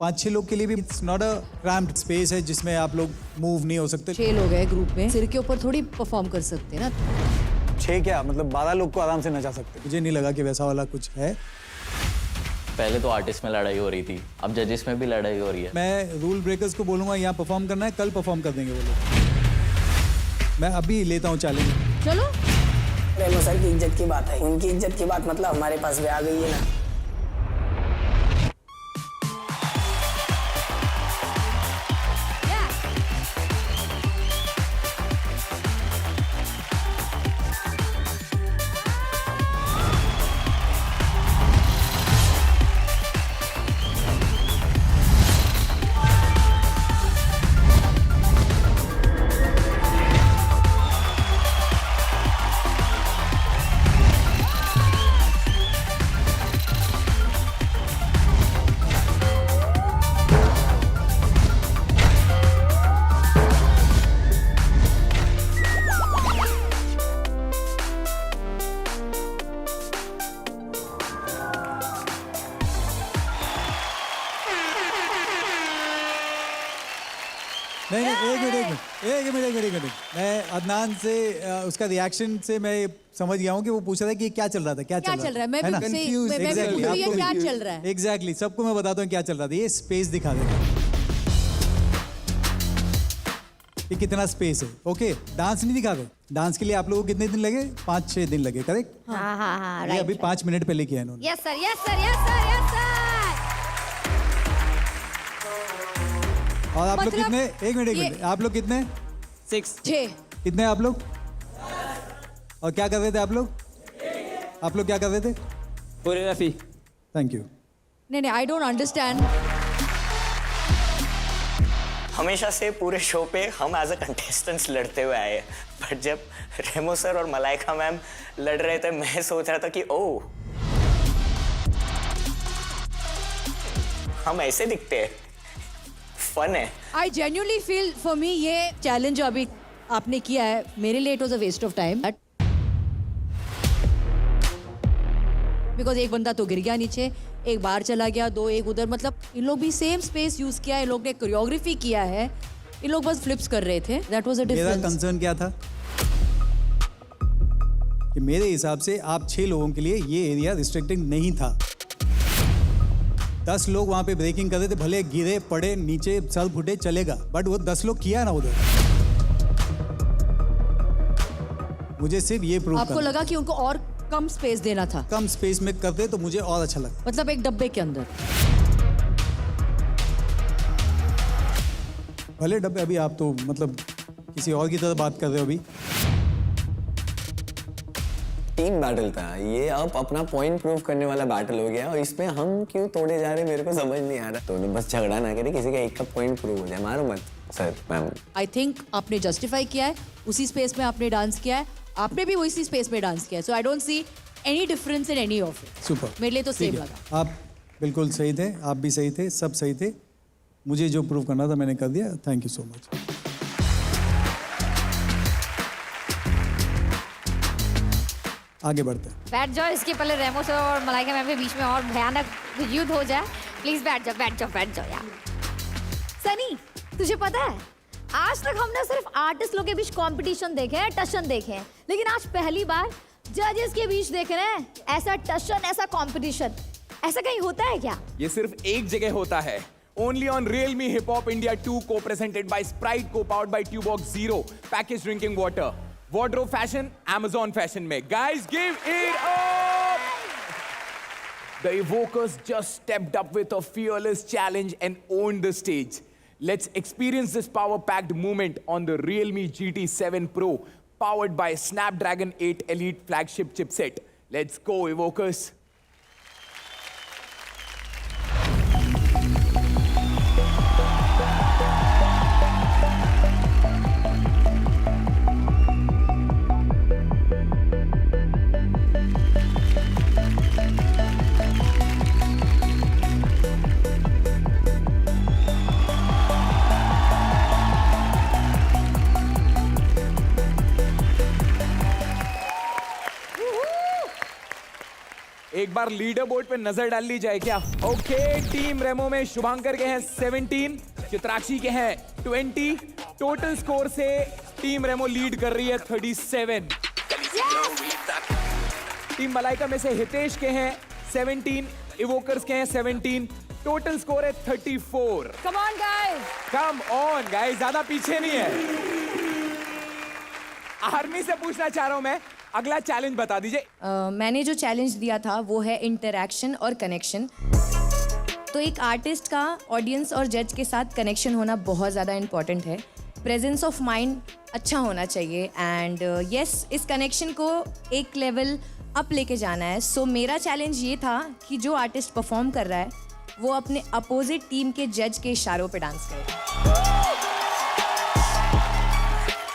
पाँच छह लोग के लिए भी it's not a cramped space है जिसमें आप लोग मूव नहीं हो सकते। 6 लोग हैं ग्रुप में, सिर के ऊपर थोड़ी परफॉर्म कर सकते हैं ना। 6 क्या मतलब 12 लोग को आराम से नचा सकते। मुझे नहीं लगा कि वैसा वाला कुछ है। पहले तो आर्टिस्ट में लड़ाई हो रही थी, अब जजेस में भी लड़ाई हो रही है। मैं रूल ब्रेकर्स को बोलूंगा यहाँ परफॉर्म करना है, कल परफॉर्म कर देंगे वो लोग। मैं अभी लेता हूँ चैलेंज। चलो रेमो सर की इज्जत की बात है, उनकी इज्जत की बात मतलब हमारे पास भी आ गई है ना। नहीं एक मिनट मैं अदनान से उसका रिएक्शन से मैं समझ गया हूँ कि वो पूछ रहा है कि क्या चल रहा था, क्या चल रहा है। मैं भी Confused, मैं exactly, भी आपको क्या चल रहा है। एग्जैक्टली सबको मैं बताता हूँ क्या चल रहा था। ये स्पेस दिखा देगा कि कितना स्पेस है। ओके डांस नहीं दिखा दे। डांस के लिए आप लोगों को कितने दिन लगे? 5-6 दिन लगे, करेक्ट? हाँ ये अभी 5 मिनट पहले किया इन्होंने। Yes sir yes sir yes sir yes sir. और आप लोग मतलब कितने? एक मिनट आप लोग कितने? 6 कितने आप लोग? और क्या कर रहे थे आप लोग? आप लोग क्या कर रहे थे? कोरियोग्राफी। Thank you. नहीं आई डोंट अंडरस्टैंड। हमेशा से पूरे शो पे हम एज अ कंटेस्टेंट्स लड़ते हुए आए, बट जब रेमो सर और मलाइका मैम लड़ रहे थे मैं सोच रहा था कि ओ हम ऐसे दिखते हैं, फन है। I genuinely feel for me ये चैलेंज जो अभी आपने किया है मेरे लिए it was a waste of time, because एक बंदा तो गिर गया नीचे, एक बाहर चला गया, 2 एक उधर, मतलब इन लोग भी सेम स्पेस यूज किया है, इन लोग ने कोरियोग्राफी किया है, इन लोग बस फ्लिप्स कर रहे थे। दैट वाज अ मेरा डिफरेंस। कंसर्न क्या था कि मेरे हिसाब से आप 6 लोगों के लिए ये एरिया रिस्ट्रिक्टिंग नहीं था। 10 लोग वहां पे ब्रेकिंग कर रहे थे, भले गिरे पड़े नीचे सर फुटे चलेगा, बट वो 10 लोग किया ना उधर। मुझे सिर्फ ये प्रूव आपको लगा कि उनको और कम स्पेस देना था? कम स्पेस में करते तो मुझे और अच्छा लगता। मतलब एक डब्बे के अंदर। भले डब्बे, अभी आप तो मतलब किसी और की तरह बात कर रहे हो। अभी टीम बैटल था ये, अब अपना पॉइंट प्रूव करने वाला बैटल हो गया और इसमें हम क्यों तोड़े जा रहे मेरे को समझ नहीं आ रहा। तो बस झगड़ा ना करे, किसी का एक का पॉइंट प्रूव हो जाए, मारो मत सर मैम। आई थिंक आपने जस्टिफाई किया है, उसी स्पेस में आपने डांस किया है, आपने भी उसी स्पेस में डांस किया है, so I don't see any difference in any of it. Super, मेरे लिए तो सेम लगा। आप बिल्कुल सही थे, आप भी सही थे, सब सही थे। मुझे जो प्रूव करना था मैंने कर दिया। Thank you so much. आगे बढ़ते हैं। बैठ जाओ, इसके पहले रेमो सर और मलाइका मैम के बीच में और भयानक युद्ध हो जाए। प्लीज बैठ जाओ यार। सनी तुझे पता है आज तक हमने सिर्फ आर्टिस्ट लोग के बीच कंपटीशन देखे हैं, टशन देखे हैं, लेकिन आज पहली बार जजेस के बीच देख रहे हैं ऐसा टशन, ऐसा कंपटीशन। ऐसा कहीं होता है क्या? ये सिर्फ एक जगह होता है, only on Realme Hip Hop India 2 co-presented by Sprite, co-powered by Tubox Zero, packaged drinking water, wardrobe fashion, Amazon fashion में। Guys, give it up! The Evokers just stepped up with a fearless challenge and owned the stage. Let's experience this power-packed moment on the Realme GT7 Pro, powered by Snapdragon 8 Elite flagship chipset. Let's go, Evokers! एक बार leader board पे नजर डाल ली जाए क्या? Okay, team रेमो में शुभांकर के हैं 17, चित्राक्षी के हैं 20। टोटल स्कोर से टीम रेमो लीड कर रही है 37। टीम मलाइका में से हितेश के हैं 17, इवोकर्स के हैं 17। टोटल स्कोर है 34। Come on guys, come on guys, ज्यादा पीछे नहीं है। आर्मी से पूछना चाह रहा हूं मैं, अगला चैलेंज बता दीजिए। मैंने जो चैलेंज दिया था वो है इंटरैक्शन और कनेक्शन। तो एक आर्टिस्ट का ऑडियंस और जज के साथ कनेक्शन होना बहुत ज़्यादा इम्पॉर्टेंट है। प्रेजेंस ऑफ माइंड अच्छा होना चाहिए एंड यस, इस कनेक्शन को एक लेवल अप लेके जाना है। सो मेरा चैलेंज ये था कि जो आर्टिस्ट परफॉर्म कर रहा है वो अपने अपोजिट टीम के जज के इशारों पे डांस करे।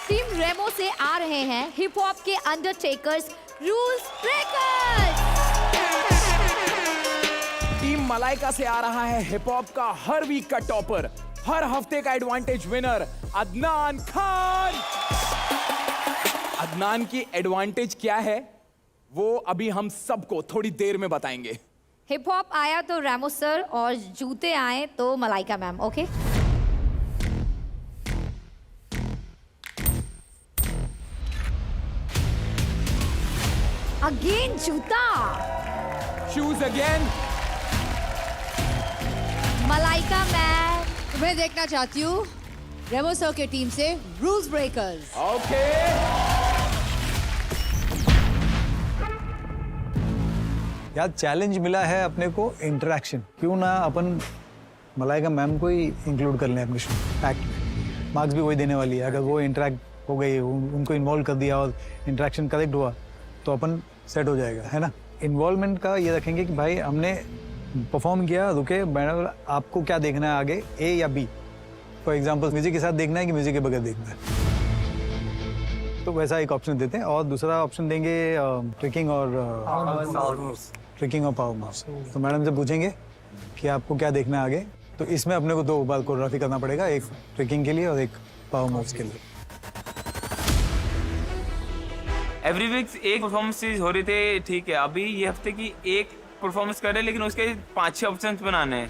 टीम रेमो से आ रहे हैं हिप हॉप के अंडरटेकर्स, रूल्स ब्रेकर्स। टीम मलाइका से आ रहा है हिप हॉप का हर वीक का टॉपर, हर हफ्ते का एडवांटेज विनर अदनान खान। अदनान की एडवांटेज क्या है वो अभी हम सबको थोड़ी देर में बताएंगे। हिप हॉप आया तो रेमो सर और जूते आए तो मलाइका मैम। ओके, अगेन जूता, शूज अगेन। मलाइका मैम। मैं देखना चाहती हूँ रेमो सर के टीम से रूल्स ब्रेकर्स। ओके, यार चैलेंज मिला है अपने को इंटरेक्शन, क्यों ना अपन मलाइका मैम को ही इंक्लूड कर लें अपने पैक्ट में। मार्क्स भी वही देने वाली है, अगर वो इंटरेक्ट हो गई, उनको इन्वॉल्व कर दिया और इंटरेक्शन करेक्ट हुआ तो अपन सेट हो जाएगा, है ना। इन्वॉल्वमेंट का ये रखेंगे कि भाई हमने परफॉर्म किया, रुके, मैडम आपको क्या देखना है आगे, ए या बी। फॉर एग्जाम्पल म्यूजिक के साथ देखना है कि म्यूजिक के बगैर देखना है, तो वैसा एक ऑप्शन देते हैं। और दूसरा ऑप्शन देंगे ट्रिकिंग और पावर मूव्स। तो मैडम से पूछेंगे कि आपको क्या देखना है आगे, तो इसमें अपने को 2 बार कोरियोग्राफी करना पड़ेगा, एक ट्रिकिंग के लिए और एक पावर मूव्स के लिए। एवरी वीक एक परफॉर्मेंस हो रही थी, ठीक है। अभी ये हफ्ते की एक परफॉर्मेंस कर रहे हैं, लेकिन उसके 5-6 ऑप्शंस बनाने हैं।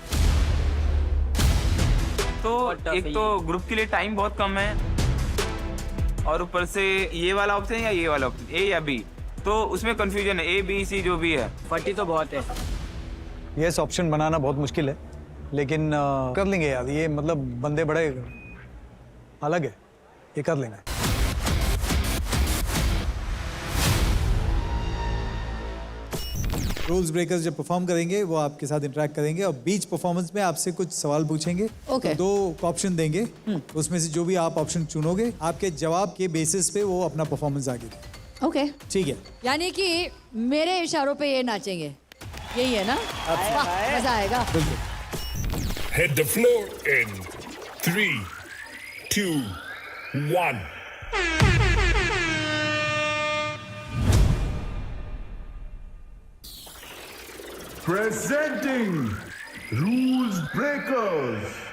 तो एक तो ग्रुप के लिए टाइम बहुत कम है, और ऊपर से ये वाला ऑप्शन या ये वाला ऑप्शन, ए या बी, तो उसमें कंफ्यूजन है। ए बी सी जो भी है, फटी तो बहुत है। यस, ऑप्शन बनाना बहुत मुश्किल है, लेकिन कर लेंगे यार। ये मतलब बंदे बड़े अलग है, ये कर लेंगे। रूल्स ब्रेकर्स जब परफॉर्म करेंगे वो आपके साथ इंटरेक्ट करेंगे और बीच परफॉर्मेंस में आपसे कुछ सवाल पूछेंगे। Okay. 2 ऑप्शन देंगे, उसमें से जो भी आप ऑप्शन चुनोगे, आपके जवाब के बेसिस पे वो अपना परफॉर्मेंस आगे। ओके, ठीक है। यानी कि मेरे इशारों पे ये नाचेंगे, यही है ना? वाह, मजा आएगा। Hit the floor in 3, 2, 1. Presenting Rules Breakers.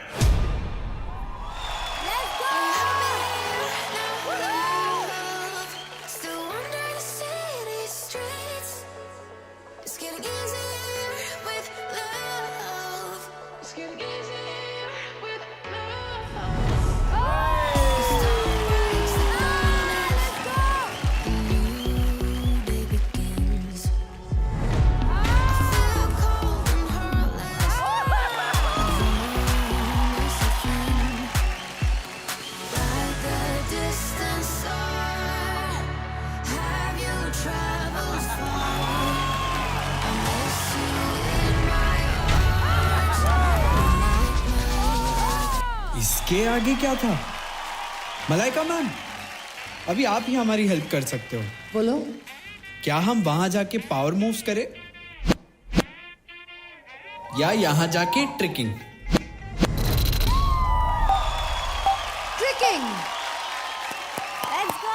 इसके आगे क्या था? मलाइका मैम, अभी आप ही हमारी हेल्प कर सकते हो। बोलो। क्या हम वहां जाके पावर मूव्स करें या यहां जाके ट्रिकिंग? ट्रिकिंग। Let's go.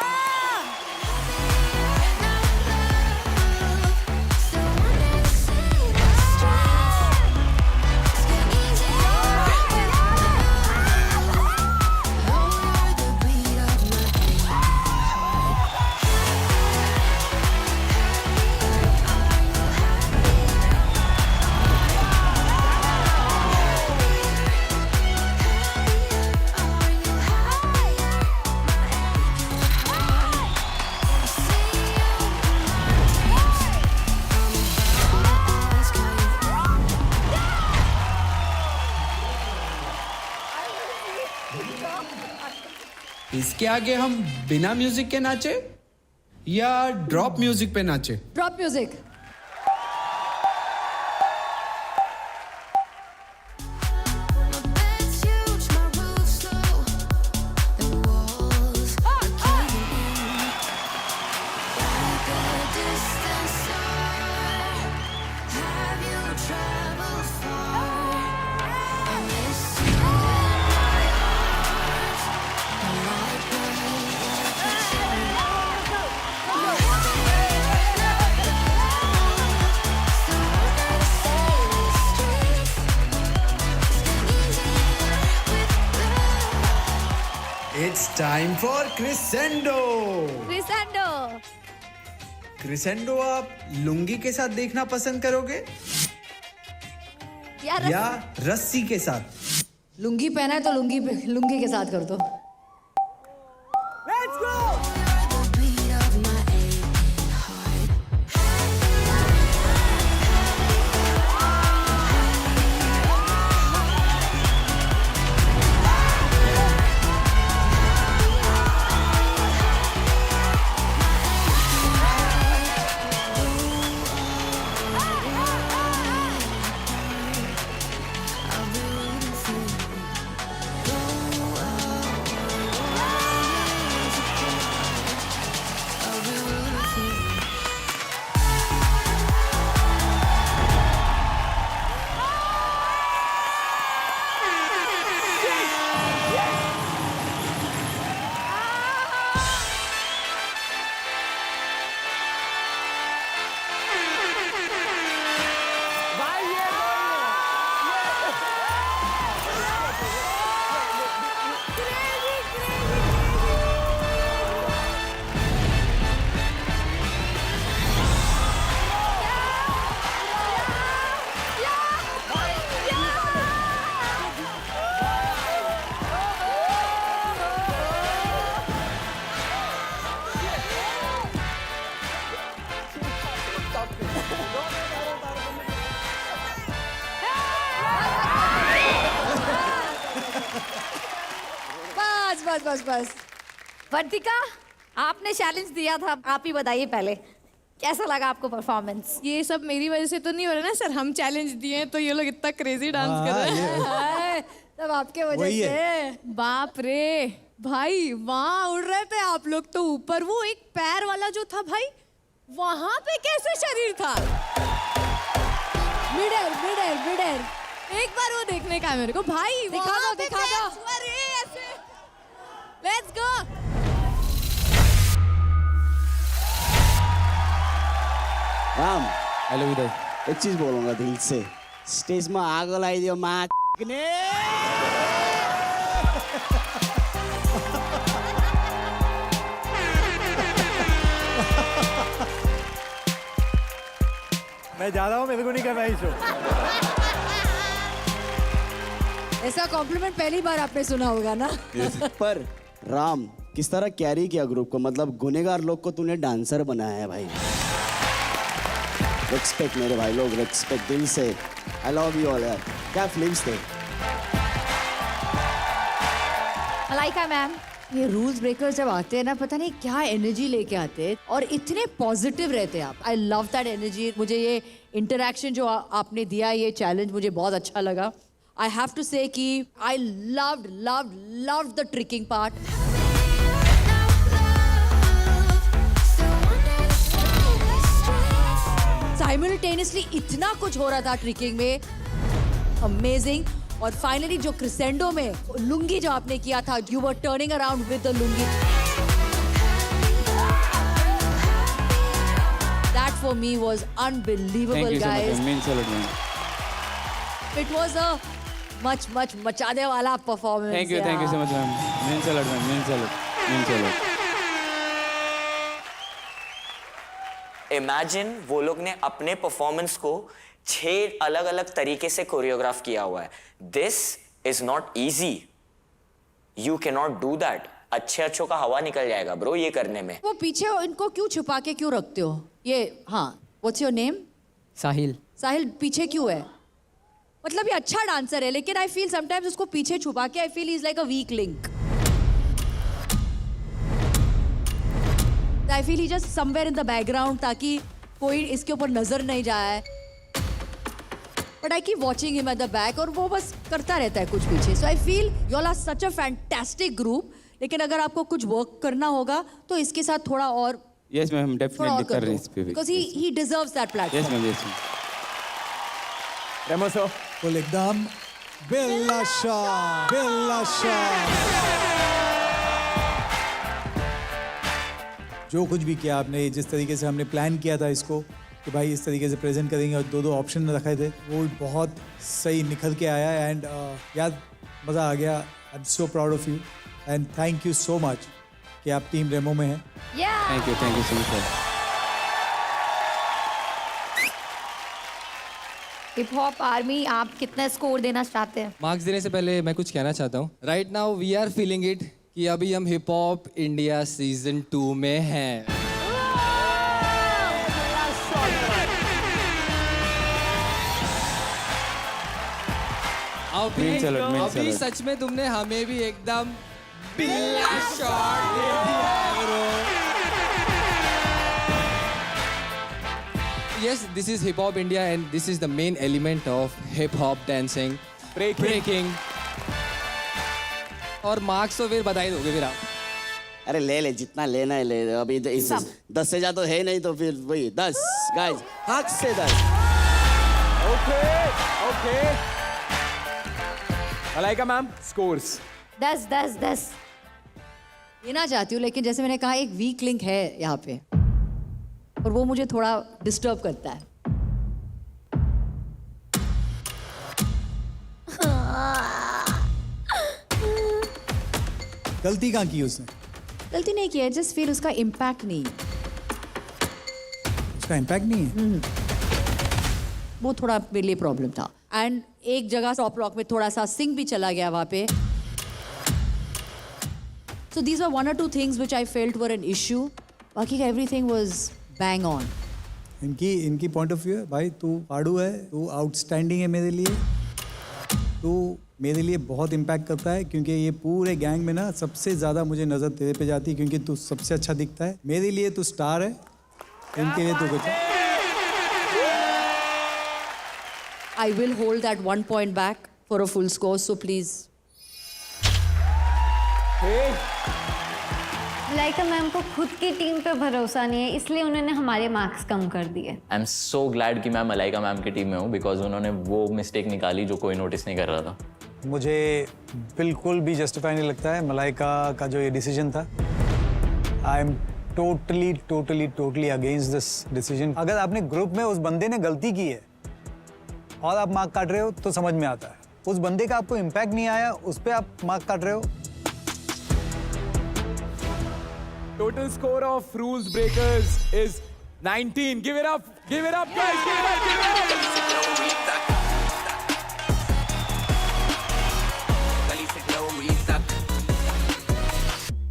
इसके आगे हम बिना म्यूजिक के नाचे या ड्रॉप म्यूजिक पे नाचे? Drop music. It's time for crescendo. Crescendo. Crescendo आप लुंगी के साथ देखना पसंद करोगे या रस्सी के साथ? लुंगी पहना है तो लुंगी के साथ कर दो। बस। वर्तिका, आपने चैलेंज दिया था, आप ही बताइए पहले कैसा लगा आपको परफॉर्मेंस? ये सब मेरी वजह से तो नहीं हो रहा ना सर, हम चैलेंज दिए हैं तो ये लोग इतना क्रेजी डांस कर रहे हैं। सब आपके वजह से। बाप रे भाई, वहाँ उड़ रहे थे आप लोग तो ऊपर, वो एक पैर वाला जो था भाई, वहां पे कैसे शरीर था? मिडर। एक बार वो देखने का है मेरे को भाई। दिखा दो। Let's go. Ram, hello Vidya, एक चीज बोलूंगा दिल से, स्टेज में आग लाई दियो माँ ने। मैं जा रहा हूँ, मेरे को नहीं करना शो। ऐसा कॉम्प्लीमेंट पहली बार आपने सुना होगा ना? पर राम, किस तरह कैरी किया ग्रुप को, मतलब गुनेगार लोग को तूने डांसर बनाया है भाई। रिस्पेक्ट मेरे भाई लोग, रिस्पेक्ट दिल से। आई लव यू ऑल यार। क्या फिल्म्स थे। मलाइका मैम, ये रूल्स ब्रेकर्स जब आते हैं ना, पता नहीं क्या एनर्जी लेके आते हैं और इतने पॉजिटिव रहते हैं आप। I love that energy. मुझे ये इंटरेक्शन जो आपने दिया, ये चैलेंज मुझे बहुत अच्छा लगा। आई हैव टू से कि आई loved the tricking part. Simultaneously इतना कुछ हो रहा था ट्रिकिंग में, अमेजिंग। और फाइनली जो क्रिसेंडो में लुंगी जो आपने किया था, you were turning around with the lungi, that for me was unbelievable guys. It was a much मचाने वाला performance. Thank you so much ma'am. Main salute. Imagine वो लोग ने अपने परफॉर्मेंस को 6 अलग अलग तरीके से कोरियोग्राफ किया हुआ है। This is not easy, you can not do that. अच्छों का हवा निकल जाएगा ब्रो ये करने में। वो पीछे इनको क्यों छुपा के क्यों रखते हो? ये हाँ, व्हाट्स योर नेम? साहिल। साहिल पीछे क्यों है? मतलब ये अच्छा डांसर है, लेकिन आई फील समटाइम्स उसको पीछे छुपा के, I feel is like a weak link. I feel he just somewhere in the background ताकि कोई इसके ऊपर नजर नहीं जाए. But I keep watching him at the back और वो बस करता रहता है कुछ पीछे. So I feel you all are such a fantastic group. लेकिन अगर आपको कुछ वर्क करना होगा तो इसके साथ थोड़ा और यस मैम, हम डेफिनेटली कर रहे हैं इस पे. Because he deserves that platform. Yes ma'am, yes ma'am. Remo sir, full एकदम बिल्ला शॉट, बिल्ला शॉट. जो कुछ भी किया आपने, जिस तरीके से हमने प्लान किया था इसको कि भाई इस तरीके से प्रेजेंट करेंगे और दो ऑप्शन रखे थे, वो बहुत सही निकल के आया. एंड यार मज़ा आ गया. आई am so proud of you and thank you so much कि आप टीम रेमो में हैं. Thank you so much. Hip hop army, आप कितना स्कोर देना चाहते हैं? मार्क्स देने से पहले मैं कुछ कहना चाहता हूँ. Right now we are feeling it कि अभी हम हिप हॉप इंडिया सीजन 2 में हैं. अभी सच में तुमने हमें भी एकदम बिल्ला शॉट दे दिया bro. Yes, this is Hip Hop India and this is the main element of hip hop dancing, breaking. और मार्क्स तो फिर बता ही दोगे फिर आप. अरे ले ले, जितना लेना है ले. अभी 10 से ज्यादा तो है नहीं, तो फिर वही 10 गाइस, हक से 10. ओके. Malaika ma'am, scores. 10. देना चाहती हूँ, लेकिन जैसे मैंने कहा एक वीक लिंक है यहाँ पे और वो मुझे थोड़ा डिस्टर्ब करता है. गलती कहाँ की उसने? गलती नहीं की है, जस्ट फील उसका इम्पैक्ट नहीं है. उसका इम्पैक्ट नहीं है. वो थोड़ा मेरे लिए प्रॉब्लम था. एंड एक जगह टॉप रॉक में थोड़ा सा सिंग भी चला गया वहाँ पे. So these were 1 or 2 things which I felt were an issue. बाकी everything was bang on. इनकी पॉइंट ऑफ व्यू है भाई, तू पाड़ू है, तू आउटस्टैंडिंग है मेरे लिए, तू मेरे लिए बहुत इम्पैक्ट करता है क्योंकि ये पूरे गैंग में ना सबसे ज़्यादा मुझे नज़र तेरे पे जाती है क्योंकि तू सबसे अच्छा दिखता है. मेरे लिए तू स्टार है, इनके लिए तू बचा. I will hold that 1 point back for a full score, so please. Malaika ma'am को खुद की टीम पे भरोसा नहीं है, इसलिए उन्होंने हमारे मार्क्स कम कर दिए. आई एम सो ग्लैड कि मैं मलाइका मैम की टीम में हूँ बिकॉज उन्होंने वो मिस्टेक निकाली जो कोई नोटिस नहीं कर रहा था. मुझे बिल्कुल भी जस्टिफाई नहीं लगता है मलाइका का जो ये डिसीजन था. I am totally against this decision. अगर आपने ग्रुप में उस बंदे ने गलती की है और आप मार्क काट रहे हो तो समझ में आता है. उस बंदे का आपको इम्पैक्ट नहीं आया, उस पर आप मार्क काट रहे हो. Total score of Rules Breakers is 19. Give it up guys, give it up.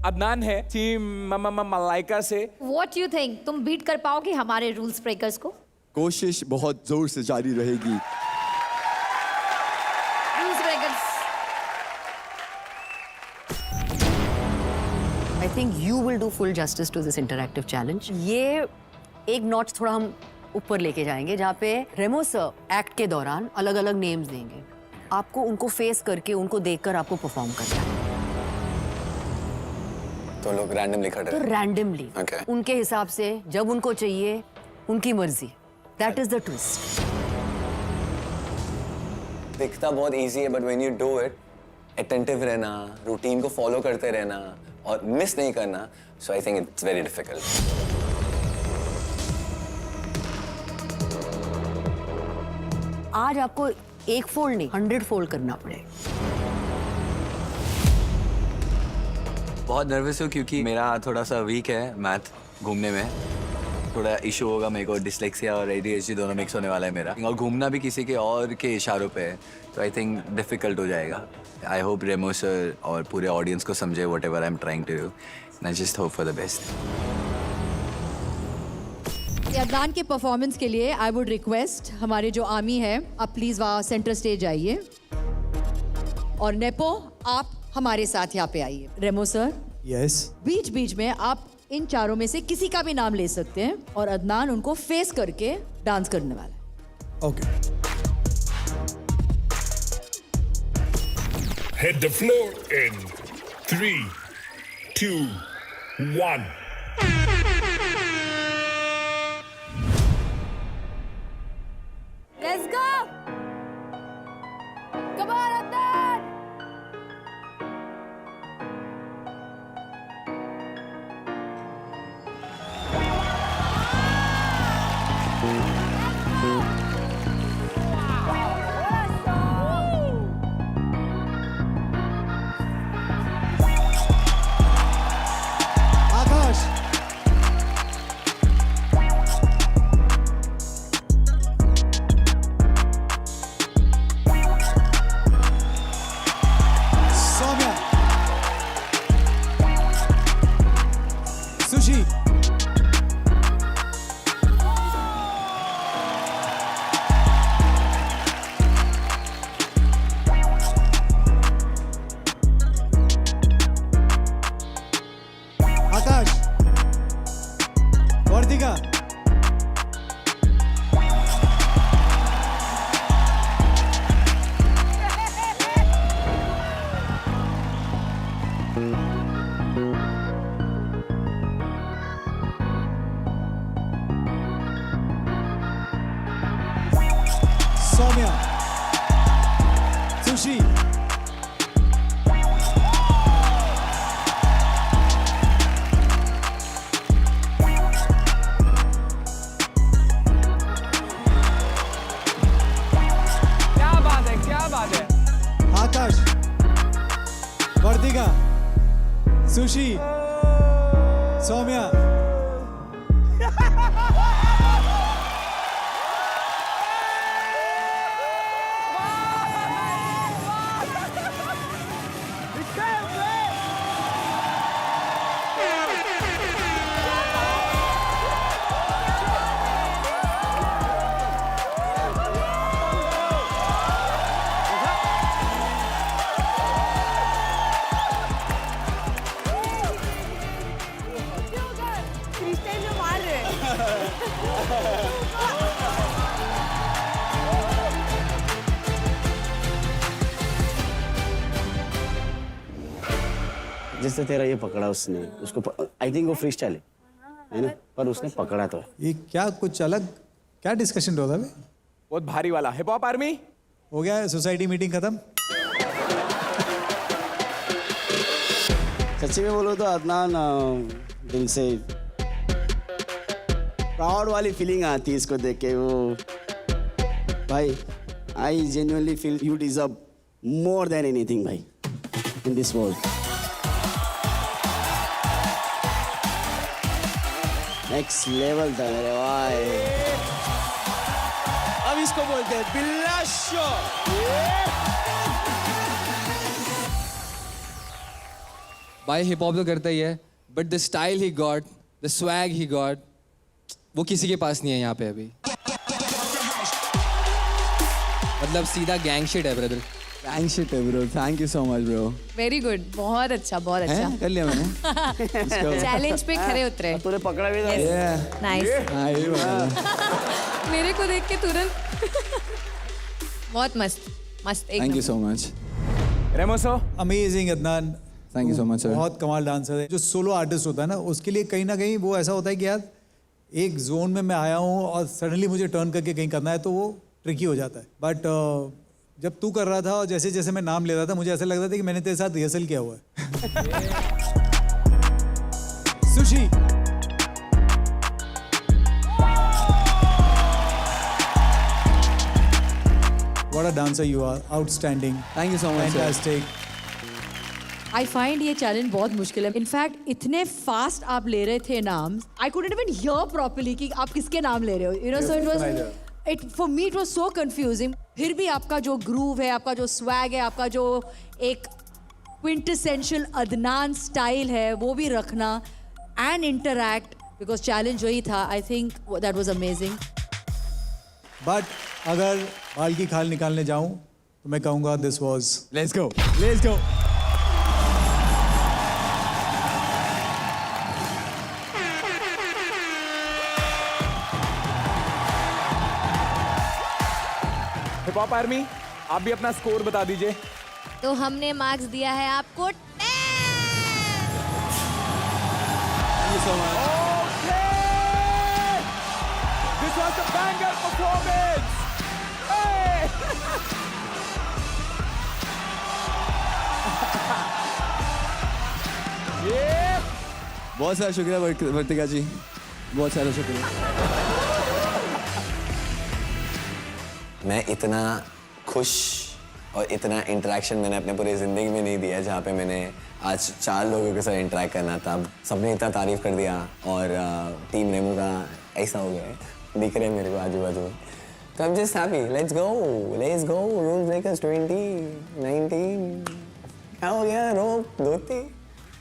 Adnan है टीम मलाइका से. What do you think? तुम बीट कर पाओगे हमारे रूल्स ब्रेकर्स को? कोशिश बहुत जोर से जारी रहेगी. Rules breakers. I think you will do full justice to this interactive challenge. ये एक नॉच थोड़ा हम ऊपर लेके जाएंगे जहाँ पे रेमो सर एक्ट के दौरान अलग अलग नेम्स देंगे. आपको उनको फेस करके, उनको देखकर आपको परफॉर्म करना है. तो लोग रैंडमली खड़े तो रैंडमली उनके हिसाब से जब उनको चाहिए, उनकी मर्जी. That is the twist. दिखता बहुत इजी है but when you do it, attentive रहना, रूटीन को फॉलो करते रहना और मिस नहीं करना, so I think it's very difficult. आज आपको 1 फोल्ड नहीं 100 फोल्ड करना पड़ेगा. बहुत नर्वस हूँ क्योंकि मेरा थोड़ा सा वीक है मैथ. घूमने में थोड़ा इशू होगा मेरे को. डिसलेक्सिया और ADHD दोनों मिक्स होने वाला है मेरा. और घूमना भी किसी के और के इशारों पे है, तो आई थिंक डिफिकल्ट हो जाएगा. आई होप रेमो सर और पूरे ऑडियंस को समझे whatever I am trying to do. I just hope for the best. Adnan के परफॉर्मेंस के लिए आई वुड रिक्वेस्ट हमारे जो आर्मी है, आप प्लीज वहाँ सेंटर स्टेज आइए. और नेपो, आप हमारे साथ यहाँ पे आइए. रेमो सर, यस. बीच बीच में आप इन चारों में से किसी का भी नाम ले सकते हैं और अदनान उनको फेस करके डांस करने वाला है। Okay Hit the floor in 3, 2, 1. Let's go! Come on, Adnan! Akash Saumya Sushi Akash Vartika Saumya Sushi क्या बात है, क्या बात है। आकाश वर्तिका सुशी सौम्या जैसे तेरा ये पकड़ा उसने, उसको आई थिंक वो फ्री स्टाइल है ना, पर उसने पकड़ा तो है। ये क्या कुछ अलग क्या डिस्कशन हो रहा था? बहुत भारी वाला हिप हॉप आर्मी हो गया सोसाइटी मीटिंग खत्म? सच्ची में बोलो तो अदनान दिल से प्राउड वाली फीलिंग आती है इसको देख के। वो भाई I genuinely feel you deserve more than anything भाई in this world. Next level था मेरे भाई। अब इसको बोलते हैं बिल्ला शो। भाई हिप हॉप तो करता ही है, but the style he got, the swag he got, वो किसी के पास नहीं है यहाँ पे अभी। मतलब सीधा गैंग शिट है ब्रदर। थैंक शिट है bro, thank you so much bro. Very good, बहुत अच्छा, बहुत अच्छा। कर लिया मैंने। चैलेंज पे खरे उतरे। तूने पकड़ा भी था। नाइस। मेरे को देख के तुरंत बहुत मस्त मस्त। थैंक यू सो मच रेमोसो। Amazing Adnan, thank you so much sir. बहुत कमाल डांसर है। जो सोलो आर्टिस्ट होता है ना, उसके लिए कहीं ना कहीं वो ऐसा होता है कि यार एक जोन में मैं आया हूँ और सडनली मुझे टर्न करके कहीं करना है, तो वो ट्रिकी हो जाता है। बट जब तू कर रहा था और जैसे जैसे मैं नाम ले रहा था, मुझे ऐसा लग रहा था कि मैंने तेरे साथ रिहर्सल किया हुआ है। Sushi, what a dancer you are, outstanding, thank you so much. fantastic. I find ये चैलेंज बहुत मुश्किल है। इनफैक्ट इतने फास्ट आप ले रहे थे नाम, I couldn't even here properly कि आप किसके नाम ले रहे हो, you know. So it for me it was so confusing. फिर भी आपका जो ग्रूव है, आपका जो स्वैग है, आपका जो एक क्विंटेसेंशियल अदनान स्टाइल है, वो भी रखना एंड इंटरैक्ट, बिकॉज चैलेंज वही था। I think that was amazing. But अगर बाल की खाल निकालने जाऊं तो मैं कहूंगा this was let's go, let's go. Hip hop army, आप भी अपना स्कोर बता दीजिए। तो हमने मार्क्स दिया है आपको 10। This was a banger performance. Hey! Yeah. बहुत सारा शुक्रिया वर्तिका जी, बहुत सारा शुक्रिया। मैं इतना खुश और इतना इंटरेक्शन मैंने अपने पूरी ज़िंदगी में नहीं दिया जहाँ पे मैंने आज 4 लोगों के साथ इंटरेक्ट करना था। सबने इतना तारीफ कर दिया और टीम रेमो का ऐसा हो गया है, दिख रहे हैं मेरे को आजू बाजू। तो I'm just happy. Let's go. Rules Breakers 2019. क्या हो गया? रोक धोती।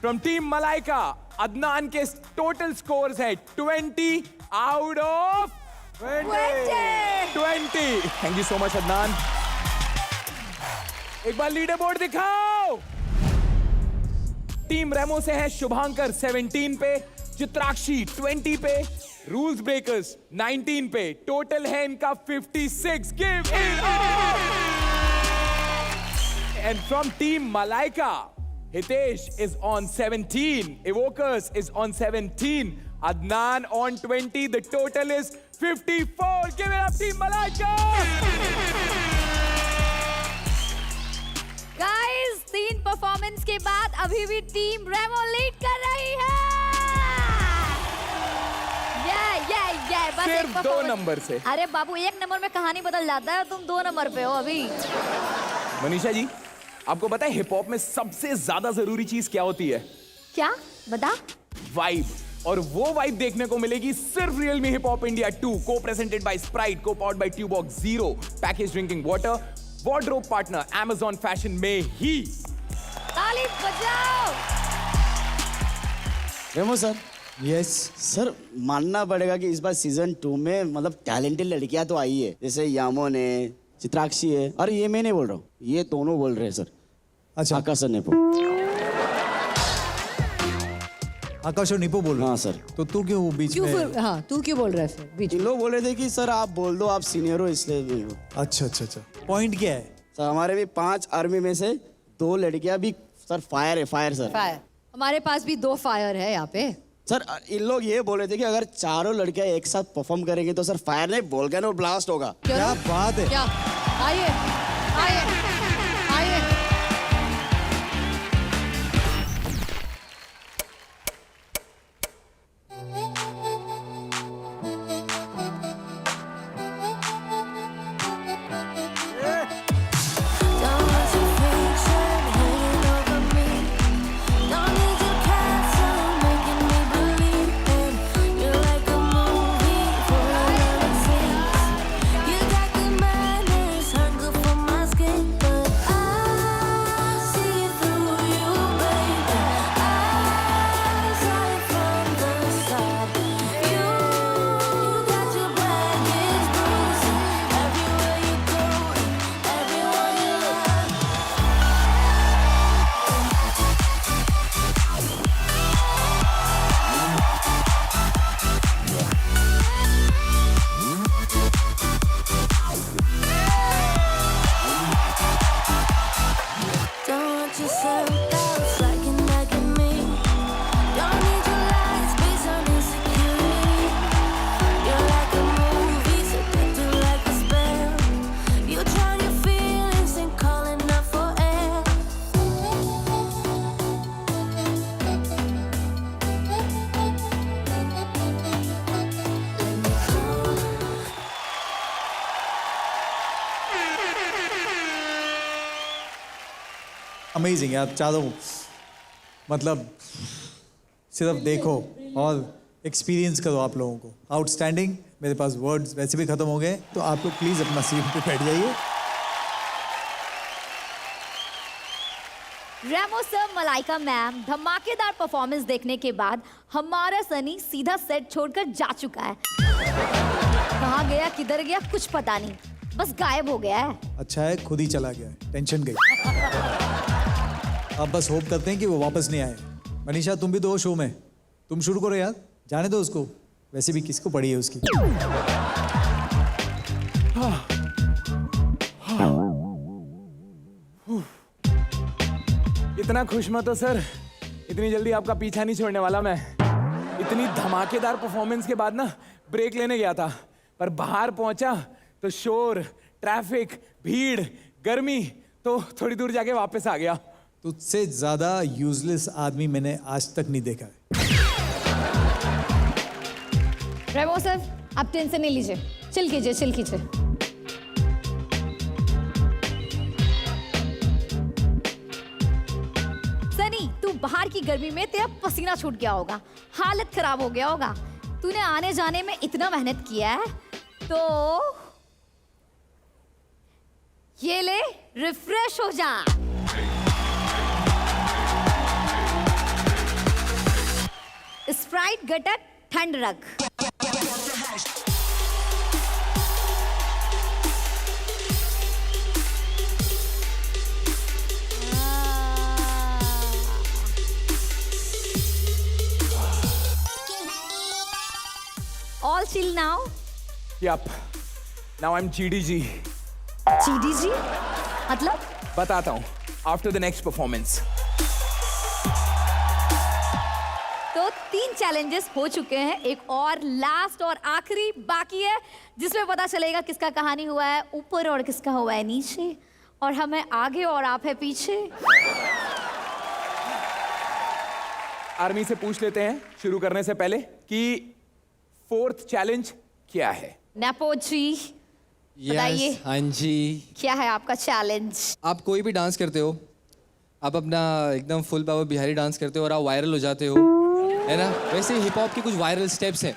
From Team Malaika, अदनान के टोटल स्कोर्स है 20 out of 20। Thank you so much Adnan. एक बार लीडर बोर्ड दिखाओ। टीम रेमो से है शुभांकर 17 पे, चित्राक्षी 20 पे, रूल्स ब्रेकर्स 19 पे। टोटल है इनका 56। Give it up. And from team Malaika, Hitesh is on 17, Evokers is on 17, Adnan on 20, the total is 54. Give it up, Team Malaika! Guys, 3 performance के बाद अभी भी टीम रेमो लीड कर रही है। बस सिर्फ एक 2 performance- नंबर से। अरे बाबू, 1 नंबर में कहानी बदल जाता है और तुम 2 नंबर पे हो अभी। मनीषा जी, आपको पता है हिप हॉप में सबसे ज्यादा जरूरी चीज क्या होती है? क्या बता? वाइब। और वो वाइब देखने को मिलेगी सिर्फ Realme hip hop India 2 को प्रेजेंटेड बाय स्प्राइट, को पावर्ड बाय ट्यूबॉक्स 0, package drinking water, wardrobe partner Amazon fashion में ही। ताली बजाओ। रेमो सर, यस सर मानना पड़ेगा कि इस बार सीजन 2 में मतलब टैलेंटेड लड़कियां तो आई है, जैसे यामोन है, चित्राक्षी है, और ये मैं नहीं बोल रहा हूँ, ये दोनों बोल रहे हैं सर। अच्छा, आकाश और निपो। आकाश और निपो बोल रहे हैं। हाँ सर। तो तू क्यों बीच क्यों में? फिर हाँ तू क्यों बोल रहा है फिर बीच इन में? लोग बोल रहे थे कि सर आप बोल दो, आप सीनियर हो इसलिए नहीं हो। अच्छा, पॉइंट क्या है? सर हमारे भी 5 आर्मी में से 2 लड़कियां भी सर फायर है, फायर सर। फायर, हमारे पास भी 2 फायर है यहाँ पे। सर इन लोग ये बोल रहे थे कि अगर चारों लड़कियां एक साथ परफॉर्म करेंगे तो सर फायर नहीं वोल्केनो ब्लास्ट होगा। क्या बात है? क्या? आइए आइए आइए। अमेजिंग है। आप चारों मतलब सिर्फ देखो और एक्सपीरियंस करो आप लोगों को। आउटस्टैंडिंग। मेरे पास वर्ड्स वैसे भी खत्म हो गए, तो आप लोग प्लीज अपना सीट पे बैठ जाइए। रेमो सर, मलाइका मैम, धमाकेदार परफॉर्मेंस देखने के बाद हमारा सनी सीधा सेट छोड़कर जा चुका है। कहाँ गया, किधर गया, कुछ पता नहीं, बस गायब हो गया है। अच्छा है खुद ही चला गया है, टेंशन गई। अब बस होप करते हैं कि वो वापस नहीं आए। मनीषा तुम भी तो हो शो में, तुम शुरू करो यार, जाने दो उसको, वैसे भी किसको पड़ी है उसकी। इतना खुश मत हो सर, इतनी जल्दी आपका पीछा नहीं छोड़ने वाला मैं। इतनी धमाकेदार परफॉर्मेंस के बाद ना ब्रेक लेने गया था, पर बाहर पहुंचा तो शोर, ट्रैफिक, भीड़, गर्मी, तो थोड़ी दूर जाके वापस आ गया। तुझसे ज्यादा यूजलेस आदमी मैंने आज तक नहीं देखा है। रेमो सर, आप टेंशन नहीं लीजिए, चिल कीजिए, चिल कीजिए। सनी, तू बाहर की गर्मी में तेरा पसीना छूट गया होगा, हालत खराब हो गया होगा। तूने आने जाने में इतना मेहनत किया है, तो ये ले, रिफ्रेश हो जा। स्प्राइट घटक ठंड रख। All chill now. Yup. Now I'm GDG. GDG? मतलब? बताता हूँ। After the next performance. तो 3 चैलेंजेस हो चुके हैं, एक और लास्ट और आखिरी बाकी है, जिसमें पता चलेगा किसका कहानी हुआ है ऊपर और किसका हुआ है नीचे, और हमें आगे और आप है पीछे। आर्मी से पूछ लेते हैं शुरू करने से पहले कि 4th चैलेंज क्या है। नेपो जी, बताइए। Yes, हाँ जी। क्या है आपका चैलेंज? आप कोई भी डांस करते हो, आप अपना एकदम फुल पावर बिहारी डांस करते हो और आप वायरल हो जाते हो, है ना? वैसे हिप हॉप के कुछ वायरल स्टेप्स हैं।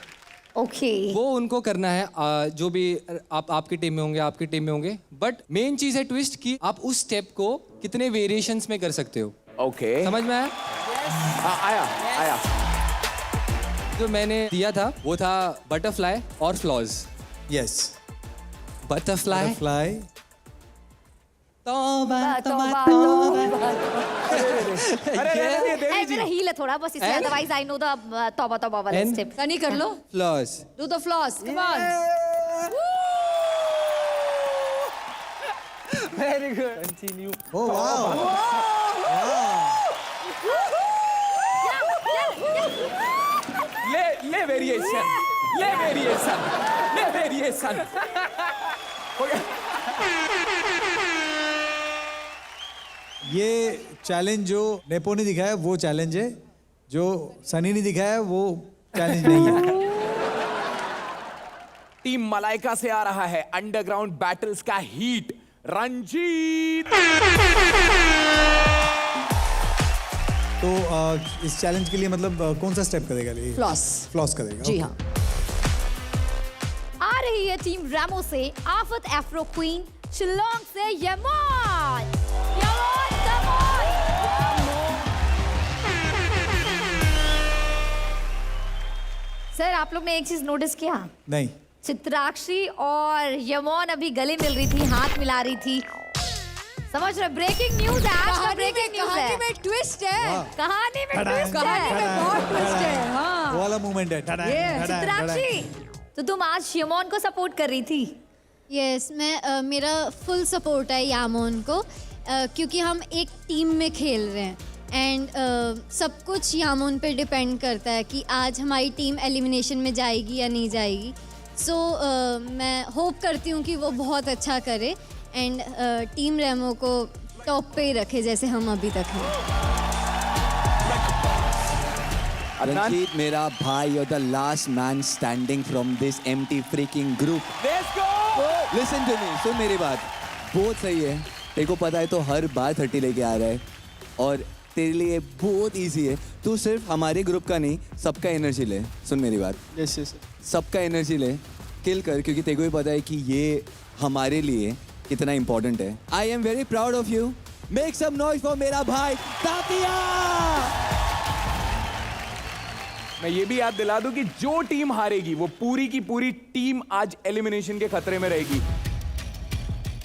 ओके। वो उनको करना है, जो भी आपकी टीम में होंगे, आपकी टीम में होंगे। बट मेन चीज है ट्विस्ट कि आप उस स्टेप को कितने वेरिएशंस में कर सकते हो। ओके। समझ में आया? आया। जो मैंने दिया था वो था बटरफ्लाई और फ्लॉज। यस, बटरफ्लाई, फ्लाई, ए, मेरा हील है थोड़ा बस इसलिए, अदरवाइज आई नो द तौबा तौबा वाला स्टेप। सनी कर लो, floss. Do the floss, come on. Very good. Continue. Oh wow, ले वेरिएशन, ले वेरिएशन, ले वेरिएशन। हो गया। ये चैलेंज जो नेपो ने दिखाया वो चैलेंज है, जो सनी ने दिखाया वो चैलेंज नहीं है। टीम मलाइका से आ रहा है अंडरग्राउंड बैटल्स का हीट, रंजीत। तो इस चैलेंज के लिए मतलब कौन सा स्टेप करेगा? फ्लॉस। फ्लॉस करेगा। जी okay. हाँ। आ रही है टीम रेमो से आफत एफ्रो क्वीन, शिलोंग से Yemen. Yemen, come on! Sir, आप लोग ने एक चीज नोटिस किया? नहीं। चित्राक्षी और यमन अभी गले मिल रही थी, हाथ मिला रही थी। समझ रहे? ब्रेकिंग न्यूज है, आज का ब्रेकिंग न्यूज है। कहानी में ट्विस्ट है। कहानी में ट्विस्ट कहानी है। में बहुत ट्विस्ट है। हाँ। वो वाला मूवमेंट है। चित्राक्षी, तो तुम आज यमन को सपोर्ट कर रही थी? यस, मैं मेरा फुल सपोर्ट है यामोन को, क्योंकि हम एक टीम में खेल रहे हैं एंड सब कुछ यामोन पे डिपेंड करता है कि आज हमारी टीम एलिमिनेशन में जाएगी या नहीं जाएगी। सो मैं होप करती हूँ कि वो बहुत अच्छा करे एंड टीम रेमो को टॉप पे ही रखे जैसे हम अभी तक हैं। रंजीत मेरा भाई, you're the last man standing from this empty freaking group. Let's go! Listen to me, सुन मेरी बात, बहुत सही है। तेरे को पता है तो हर बार 30 लेके आ रहा है और तेरे लिए बहुत इजी है। तू सिर्फ हमारे ग्रुप का नहीं, सबका एनर्जी ले। सुन मेरी बात, यस यस। सबका एनर्जी ले, किल कर, क्योंकि तेरे को भी पता है कि ये हमारे लिए कितना इंपॉर्टेंट है। I am very proud of you. Make some noise for मेरा भाई तातिया। मैं ये भी याद दिला दूं कि जो टीम हारेगी वो पूरी की पूरी टीम आज एलिमिनेशन के खतरे में रहेगी,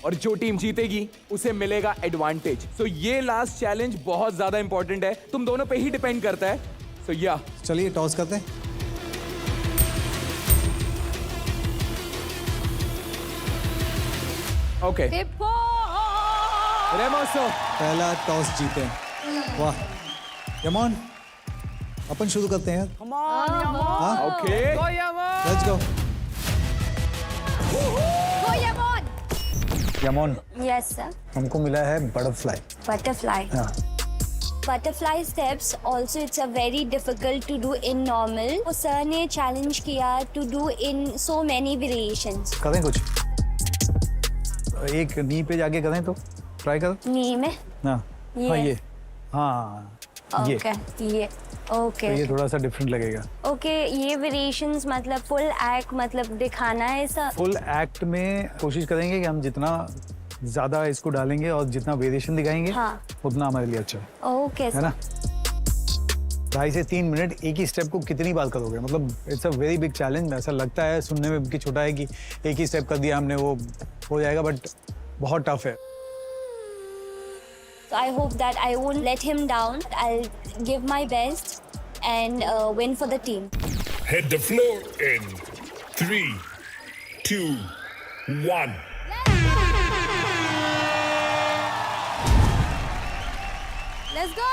और जो टीम जीतेगी उसे मिलेगा एडवांटेज। सो ये लास्ट चैलेंज बहुत ज्यादा इंपॉर्टेंट है, तुम दोनों पे ही डिपेंड करता है। सो या चलिए टॉस करते हैं। ओके, रेमोसो पहला टॉस जीते। वाह यमन, अपन शुरू करते हैं यार। हाँ? Okay. Let's go. Yaman, yes sir. हमको मिला है बटरफ्लाई। बटरफ्लाई। हाँ। Butterfly steps also it's a very difficult to do in normal. तो सर ने चैलेंज किया to do in so many variations. करें कुछ, एक नी पे जाके करें तो ट्राई करो। नी में हाँ ये? हाँ ये, हाँ ये, ओके ये ओके तो ये थोड़ा सा डिफरेंट लगेगा। ओके ये वेरिएशंस मतलब फुल एक्ट मतलब दिखाना है सर। फुल एक्ट में कोशिश करेंगे कि हम जितना ज्यादा इसको डालेंगे और जितना वेरिएशन दिखाएंगे हाँ। उतना हमारे लिए अच्छा है ओके है ना। 2.5 से 3 मिनट एक ही स्टेप को कितनी बार करोगे, मतलब it's a very big challenge. ऐसा लगता है सुनने में कि छोटा है कि एक ही स्टेप कर दिया हमने वो हो जाएगा, बट बहुत टफ है। So I hope that I won't let him down. I'll give my best and win for the team. Hit the floor in 3, 2, 1. Let's go.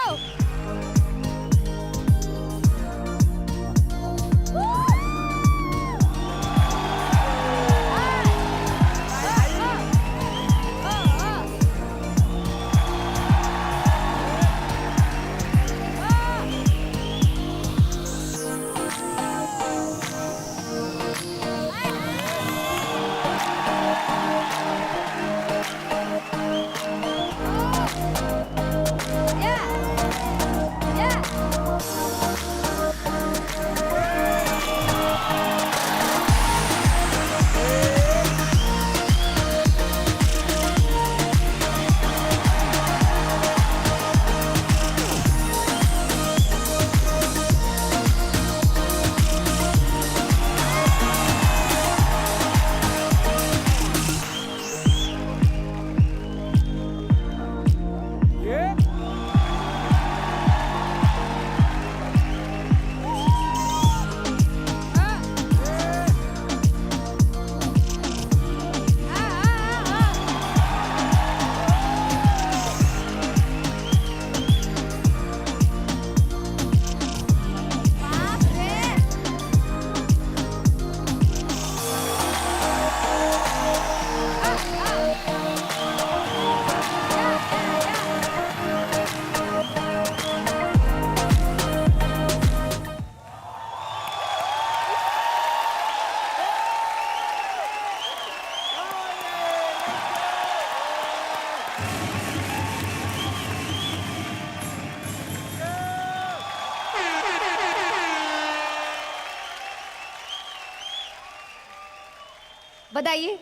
बताइए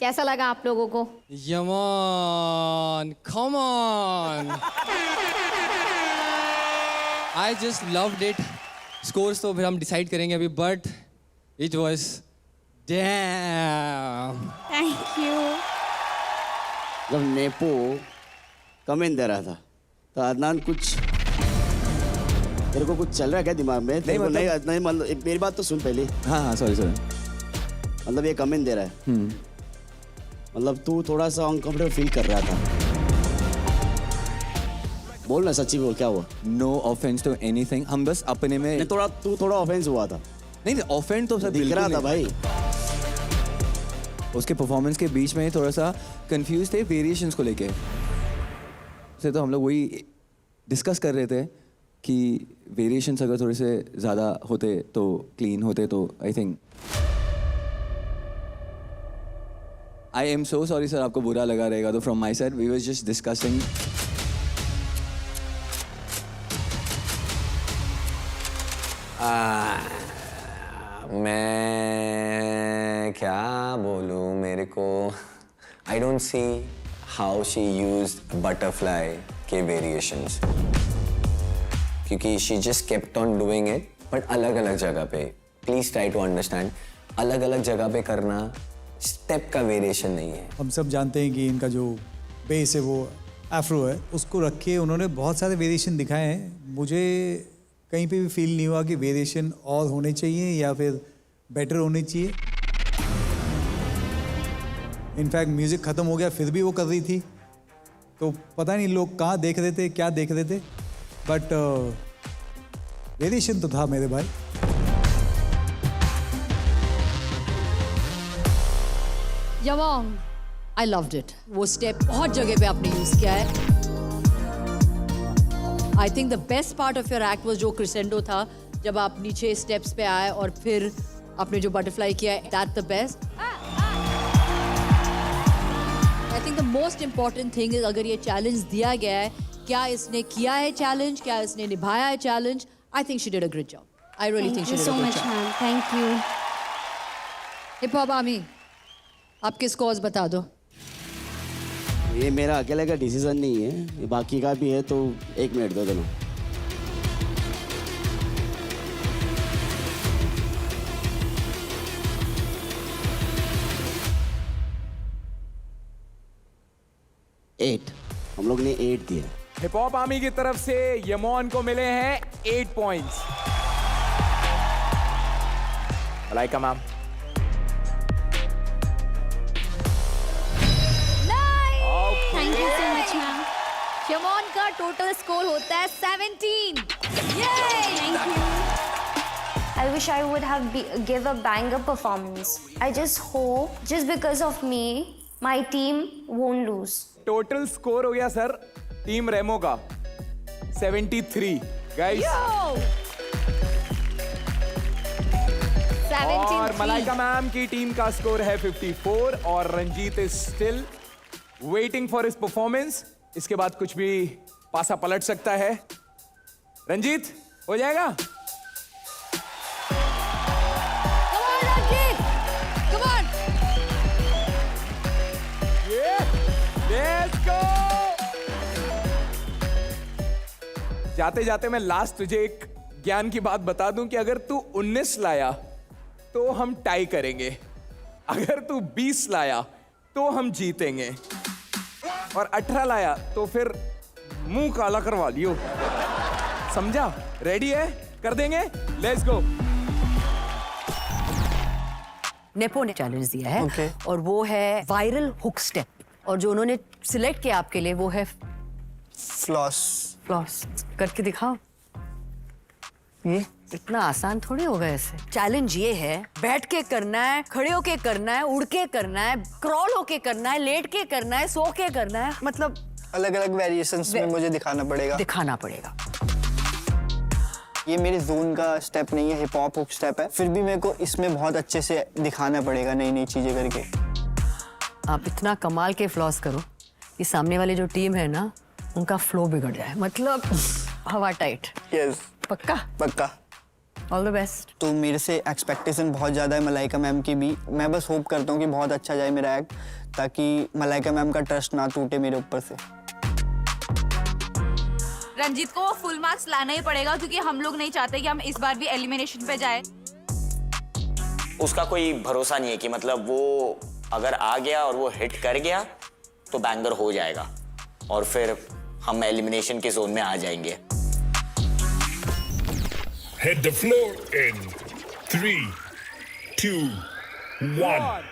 कैसा लगा आप लोगों को? Yemen, come on. I just loved it. Scores तो फिर हम decide करेंगे अभी, but it was damn. Thank you. जब नेपो कमेंट दे रहा था तो अदनान कुछ तेरे को कुछ चल रहा है क्या दिमाग में? तेरे को नहीं मतलब मेरी बात तो सुन पहले। हाँ हाँ सॉरी सॉरी। मतलब ये कमेंट दे रहा है, मतलब तू थोड़ा सा अनकंफर्टेबल फील कर रहा था। बोल ना सच्ची बोल, क्या हुआ? नो ऑफेंस टू एनीथिंग, हम बस अपने में नहीं, थोड़ा ऑफेंस हुआ था। नहीं ऑफेंस तो सब दिख रहा था भाई। उसके परफॉर्मेंस के बीच में थोड़ा सा कंफ्यूज थे वेरिएशंस को लेके से, तो हम लोग वही डिस्कस कर रहे थे कि वेरिएशंस अगर थोड़े से ज़्यादा होते तो क्लीन होते तो I think. I am so sorry sir, आपको बुरा लगा रहेगा तो from my side we was just discussing. मैं क्या बोलूँ, मेरे को I don't see how she used butterfly के वेरिएशंस, क्योंकि she just kept on doing it, but अलग अलग जगह पे। प्लीज ट्राई टू अंडरस्टैंड, अलग अलग जगह पे करना स्टेप का वेरिएशन नहीं है। हम सब जानते हैं कि इनका जो बेस है वो एफ्रो है, उसको रख के उन्होंने बहुत सारे वेरिएशन दिखाए हैं। मुझे कहीं पे भी फील नहीं हुआ कि वेरिएशन और होने चाहिए या फिर बेटर होने चाहिए। इनफैक्ट म्यूज़िक ख़त्म हो गया फिर भी वो कर रही थी, तो पता नहीं लोग कहाँ देख रहे थे, क्या देख रहे थे, बट वेरिएशन तो था मेरे भाई। यवांग, आई लव्ड इट। वो स्टेप बहुत जगह पे आपने यूज किया है। I think the best part of your act was जो क्रिसेंडो था, जब आप नीचे स्टेप्स पे आए और फिर आपने जो बटरफ्लाई किया है, that the best. I think the most important thing is, अगर ये चैलेंज दिया गया है, क्या इसने किया है चैलेंज, क्या इसने निभाया है challenge. I think she did a great job. I really think she did a great job. Thank you. Hip hop army, आपके स्कोर्स बता दो। ये मेरा अकेले का डिसीजन नहीं है, ये बाकी का भी है, तो 1 मिनट दो दोनों। एट, हम लोग ने 8 दिया। हिप हॉप आर्मी की तरफ से यमोन को मिले हैं 8 points. Malaika ma'am, thank you so much ma'am. यमोन का टोटल स्कोर होता है 17। Thank you. I wish I would have give a banger performance. I just hope, just because of me, my team won't lose. Total score हो गया sir team Remo का 73 guys. और Malaika ma'am की team का score है 54 और Ranjit is still waiting for his performance. इसके बाद कुछ भी पासा पलट सकता है। रंजीत, हो जाएगा? Let's go! जाते जाते मैं लास्ट तुझे एक ज्ञान की बात बता दूं कि अगर तू 19 लाया तो हम टाई करेंगे, अगर तू 20 लाया तो हम जीतेंगे, और 18 लाया तो फिर मुंह काला करवा लियो। समझा? रेडी है? कर देंगे? Let's go. नेपो ने चैलेंज दिया है और वो है वायरल हुक स्टेप, और जो उन्होंने सिलेक्ट किया आपके लिए वो है फ्लॉस। फ्लॉस करके दिखाओ। ये इतना आसान थोड़ी होगा ऐसे। चैलेंज ये है, बैठ के करना है, खड़े होके करना है, उड़ के करना है, क्रॉल होके करना है, लेट के करना है, सो के करना है, मतलब अलग अलग वेरिएशंस में मुझे दिखाना पड़ेगा। ये मेरे जोन का स्टेप नहीं है, हिप हॉप हुक स्टेप है, फिर भी मेरे को इसमें बहुत अच्छे से दिखाना पड़ेगा नई नई चीजें करके। आप इतना कमाल के फ्लॉस करो कि सामने वाली जो टीम है ना, उनका फ्लो बिगड़ जाए, मतलब हवा टाइट। यस, पक्का। All the best. तो मेरे से एक्सपेक्टेशन बहुत ज़्यादा है मलाइका मैम की भी। मैं बस होप करता हूँ कि बहुत अच्छा जाए मेरा एक्ट, ताकि मलाइका मैम का ट्रस्ट ना टूटे मेरे ऊपर से। रंजीत को फुल मार्क्स लाना ही पड़ेगा, क्योंकि हम लोग नहीं चाहते कि हम इस बार भी एलिमिनेशन पे जाए। उसका कोई भरोसा नहीं है कि मतलब वो अगर आ गया और वो हिट कर गया तो बैंगर हो जाएगा और फिर हम एलिमिनेशन के जोन में आ जाएंगे। Hit the floor in 3, 2, 1.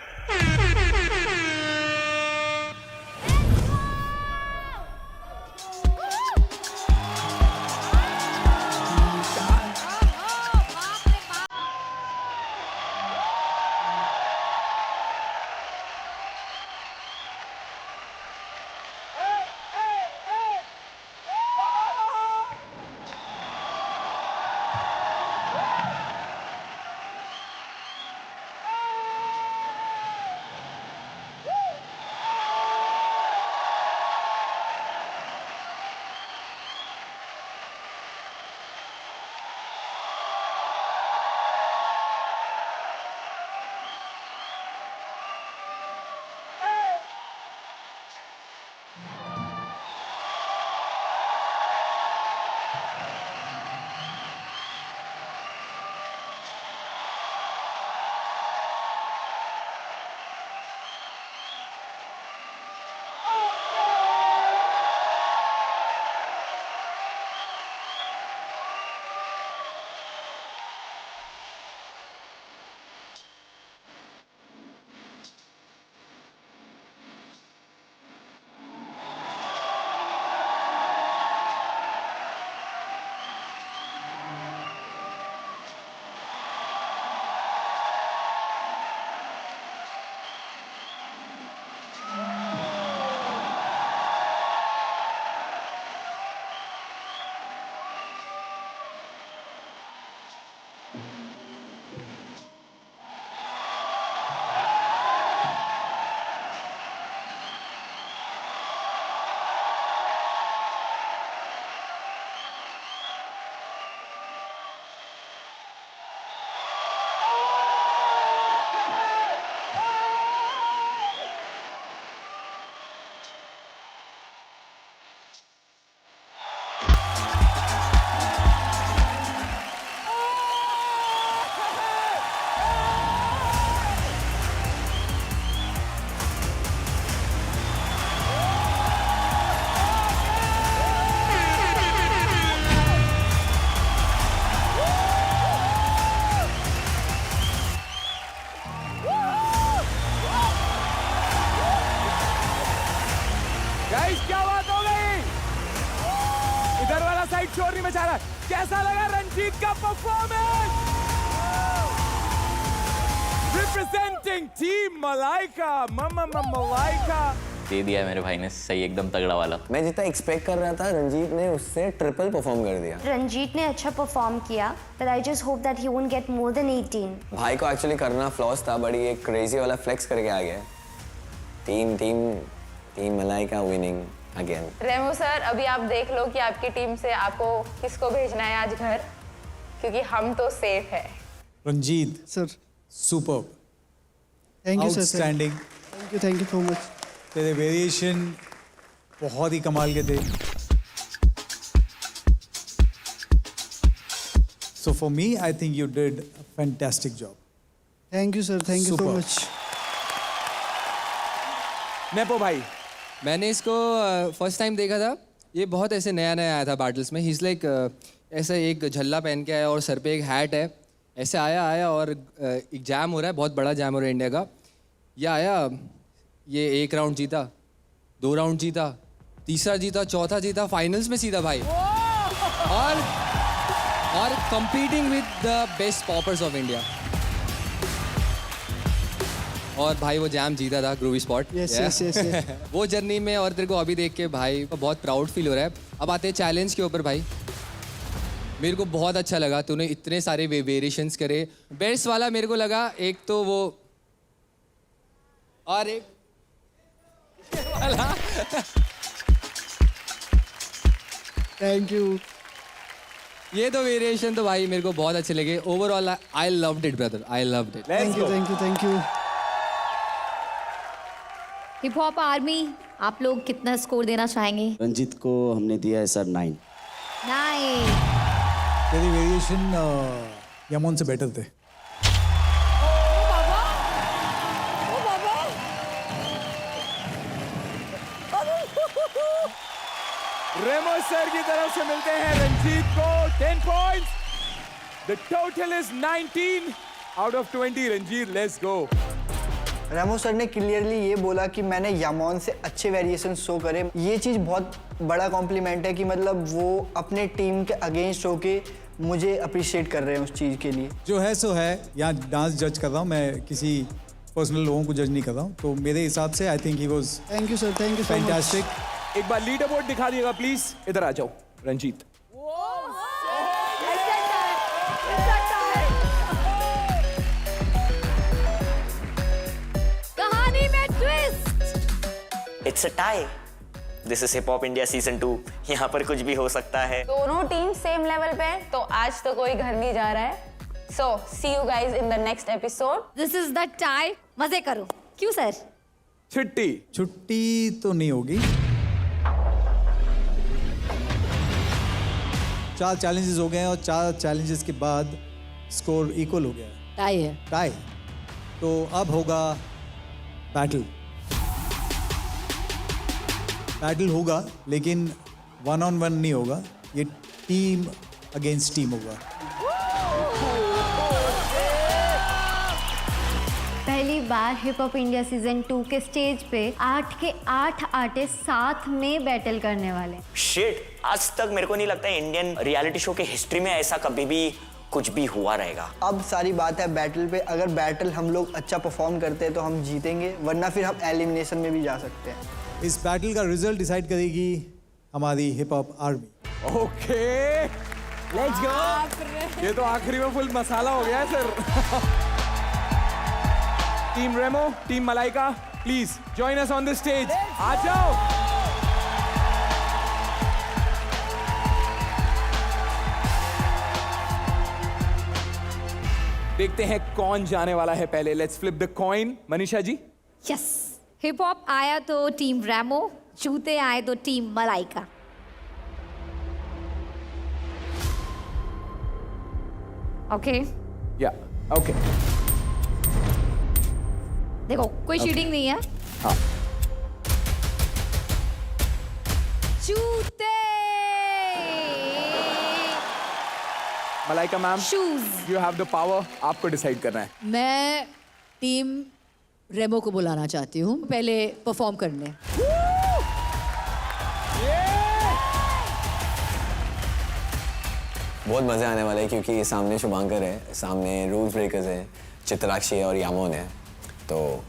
शोर नहीं मचा रहा। कैसा लगा रंजीत का performance? Representing team Malaika, Malaika. दे दिया है मेरे भाई ने सही, एकदम तगड़ा वाला। मैं जितना एक्सपेक्ट कर रहा था रंजीत ने उससे ट्रिपल परफॉर्म कर दिया। रंजीत ने अच्छा परफॉर्म किया, but I just hope that he won't get more than 18. भाई को एक्चुअली करना फ्लॉस था, बड़ी एक क्रेजी वाला फ्लेक्स करके आ गया। Team Malaika winning again. Remo sir, अभी आप देख लो कि आपकी टीम से आपको किसको भेजना है आज घर, क्योंकि हम तो सेफ है। Ranjit sir, super, thank you sir, outstanding. Thank you so much. तेरे वेरिएशन बहुत ही कमाल के थे। So for me, I think you did a fantastic job. Thank you sir, thank you so Super. Much. Nepo भाई, मैंने इसको फर्स्ट टाइम देखा था, ये बहुत ऐसे नया आया था बैटल्स में। ही इज़ लाइक ऐसा एक झल्ला पहन के आया और सर पे एक हैट है, ऐसे आया और एक जैम हो रहा है, बहुत बड़ा जैम हो रहा है इंडिया का। ये आया, ये 1 राउंड जीता, 2 राउंड जीता, तीसरा जीता, चौथा जीता, फाइनल्स में सीधा भाई। और competing with the best poppers of India. और भाई वो जैम जीता था, ग्रूवी स्पॉट। Yes. वो जर्नी में, और तेरे को अभी देख के भाई बहुत प्राउड फील हो रहा है। अब आते हैं चैलेंज के ऊपर भाई। मेरे को बहुत अच्छा लगा, तूने इतने सारे वेरिएशंस करे। बेस्ट वाला मेरे को लगा एक तो वो, और एक थैंक यू। ये तो वेरिएशन तो भाई मेरे को बहुत अच्छे लगे। Overall I loved it brother, I loved it. Thank you. Hip hop army, आप लोग कितना स्कोर देना चाहेंगे? रंजीत को हमने दिया है सर 9। नाइस। तेरी वेरिएशन यमन से बेटर थे। रेमो सर की तरफ से मिलते हैं रंजीत को 10 points. The total is 19 out of 20। Ranjit, let's go. Remo sir ने क्लियरली ये बोला कि मैंने यामोन से अच्छे वेरिएशन शो करे। ये चीज़ बहुत बड़ा कॉम्प्लीमेंट है कि मतलब वो अपने टीम के अगेंस्ट होके मुझे अप्रिशिएट कर रहे हैं उस चीज़ के लिए। जो है सो है, यहाँ डांस जज कर रहा हूँ मैं, किसी पर्सनल लोगों को जज नहीं कर रहा हूँ। तो मेरे हिसाब से I think he was thank you sir, thank you fantastic. एक बार लीडर बोर्ड दिखा दिएगा प्लीज। इधर आ जाओ रंजीत। कहानी में twist. It's a tie. This is hip hop India season 2। यहाँ पर कुछ भी हो सकता है। दोनों टीम सेम लेवल पे हैं, तो आज तो कोई घर नहीं जा रहा है। So see you guys in the next episode. This is the tie. मजे करो। क्यों सर? छुट्टी तो नहीं होगी। 4 चैलेंजेस हो गए हैं और 4 चैलेंजेस के बाद स्कोर इक्वल हो गया है। टाई है। टाई। तो अब होगा बैटल होगा, लेकिन 1-on-1 नहीं होगा, ये टीम अगेंस्ट टीम होगा। पहली बार हिप हॉप इंडिया सीजन 2 के स्टेज पे 8 के 8 आर्टिस्ट साथ में बैटल करने वाले। शिट, आज तक मेरे को नहीं लगता इंडियन रियलिटी शो के हिस्ट्री में ऐसा कभी भी कुछ भी हुआ रहेगा। अब सारी बात है बैटल पे। अगर बैटल हम लोग अच्छा परफॉर्म करते हैं तो हम जीतेंगे, वरना फिर हम एलिमिनेशन में भी जा सकते हैं। इस बैटल का रिजल्ट डिसाइड करेगी हमारी hip hop army. Okay, let's go. ये तो आखिरी में फुल मसाला हो गया है sir. Team Remo, team Malaika, please join us on the stage. आ जाओ। देखते हैं कौन जाने वाला है पहले। Let's flip the coin. Manisha ji. Yes. Hip hop आया तो टीम रैमो, जूते आए तो टीम मलाइका। ओके। या ओके। देखो कोई चीटिंग नहीं है। हाँ। जूते। Malaika ma'am, shoes. You have the power. आपको डिसाइड करना है। मैं टीम रेमो को बुलाना चाहती हूँ पहले परफॉर्म करने। बहुत मज़े आने वाला है क्योंकि सामने शुभांकर है, सामने रूल्स ब्रेकर्स है, चित्राक्षी है और यामोन है, तो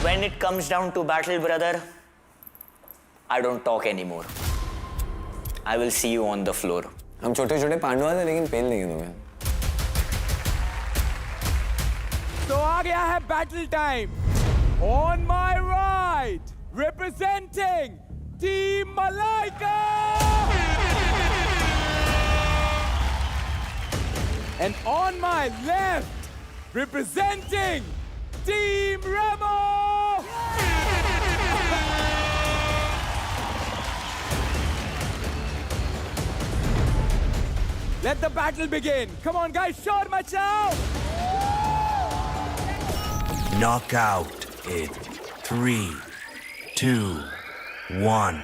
When it comes down to battle, brother, I don't talk anymore. I will see you on the floor. हम छोटे छोटे पांडवा थे लेकिन पेल नहीं तुम्हें। तो आ गया है battle time. On my right, representing Team Malaika, and on my left, representing Team Remo. Let the battle begin. Come on, guys, short machao. Knockout in 3, 2, 1.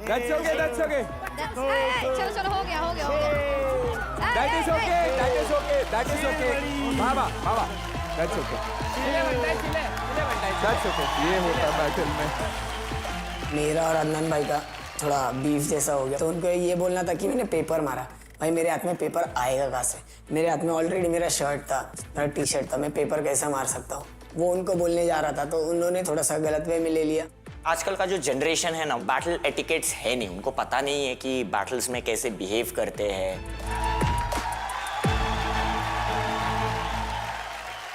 That's okay. चलो चलो हो गया. That is okay. Baba, that's okay. That's okay. ये होता battle में. मेरा और अदनान भाई का थोड़ा बीफ जैसा हो गया, तो उनको ये बोलना था कि मैंने पेपर मारा. भाई मेरे हाथ में पेपर आएगा कहाँ से? मेरे हाथ में ऑलरेडी मेरा शर्ट था, मेरा टी शर्ट था, मैं पेपर कैसे मार सकता हूँ? वो उनको बोलने जा रहा था, तो उन्होंने थोड़ा सा गलत वे में ले लिया. आजकल का जो जनरेशन है ना, बैटल एटिकेट्स है नहीं, उनको पता नहीं है कि बैटल्स में कैसे बिहेव करते हैं.